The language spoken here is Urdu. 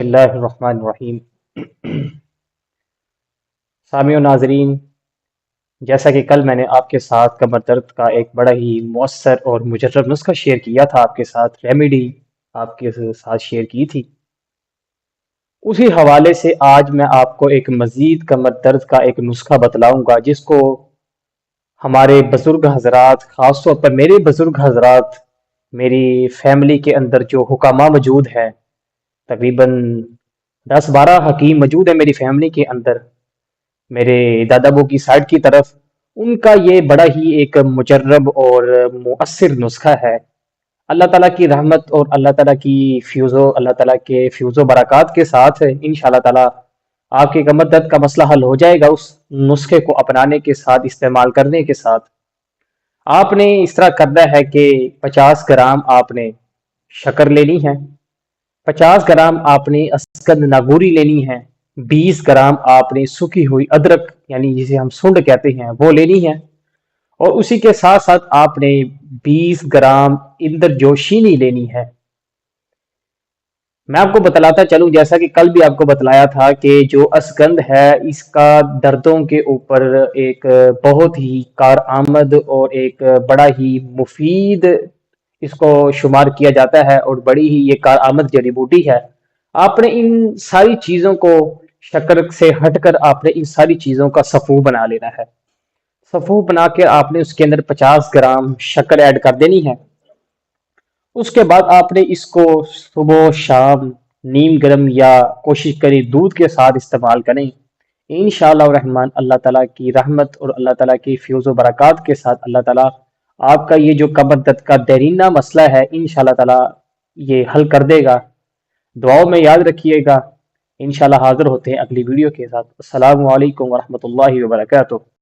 اللہ الرحمن الرحیم۔ سامعین و ناظرین، جیسا کہ کل میں نے آپ کے ساتھ کمر درد کا ایک بڑا ہی مؤثر اور مجرب نسخہ شیئر کیا تھا، آپ کے ساتھ ریمیڈی آپ کے ساتھ شیئر کی تھی، اسی حوالے سے آج میں آپ کو ایک مزید کمر درد کا ایک نسخہ بتلاؤں گا، جس کو ہمارے بزرگ حضرات، خاص طور پر میرے بزرگ حضرات، میری فیملی کے اندر جو حکامہ موجود ہے، تقریباً 10-12 حکیم موجود ہیں میری فیملی کے اندر، میرے دادا ابو کی سائڈ کی طرف، ان کا یہ بڑا ہی ایک مجرب اور مؤثر نسخہ ہے۔ اللہ تعالیٰ کی رحمت اور اللہ تعالیٰ کے فیوز و برکات کے ساتھ انشاءاللہ تعالیٰ آپ کے کمر درد کا مسئلہ حل ہو جائے گا، اس نسخے کو اپنانے کے ساتھ، استعمال کرنے کے ساتھ۔ آپ نے اس طرح کرنا ہے کہ 50 گرام آپ نے شکر لینی ہے، 50 گرام آپ نے اسکند ناگوری لینی ہے، 20 گرام آپ نے سوکھی ہوئی ادرک یعنی جسے ہم سنڈ کہتے ہیں وہ لینی ہے، اور اسی کے ساتھ ساتھ آپ نے 20 گرام اندر جوشینی لینی ہے۔ میں آپ کو بتلاتا چلوں، جیسا کہ کل بھی آپ کو بتلایا تھا، کہ جو اسکند ہے اس کا دردوں کے اوپر ایک بہت ہی کارآمد اور ایک بڑا ہی مفید اس کو شمار کیا جاتا ہے، اور بڑی ہی یہ کارآمد جڑی بوٹی ہے۔ آپ نے ان ساری چیزوں کو، شکر سے ہٹ کر آپ نے ان ساری چیزوں کا صفو بنا لینا ہے۔ صفو بنا کے آپ نے اس کے اندر 50 گرام شکر ایڈ کر دینی ہے۔ اس کے بعد آپ نے اس کو صبح و شام نیم گرم یا کوشش کریں دودھ کے ساتھ استعمال کریں۔ انشاءاللہ الرحمن اللہ تعالیٰ کی رحمت اور اللہ تعالیٰ کی فیوز و برکات کے ساتھ اللہ تعالیٰ آپ کا یہ جو کمر درد کا دیرینہ مسئلہ ہے انشاءاللہ تعالیٰ یہ حل کر دے گا۔ دعاؤں میں یاد رکھیے گا۔ انشاءاللہ حاضر ہوتے ہیں اگلی ویڈیو کے ساتھ۔ السلام علیکم ورحمۃ اللہ وبرکاتہ۔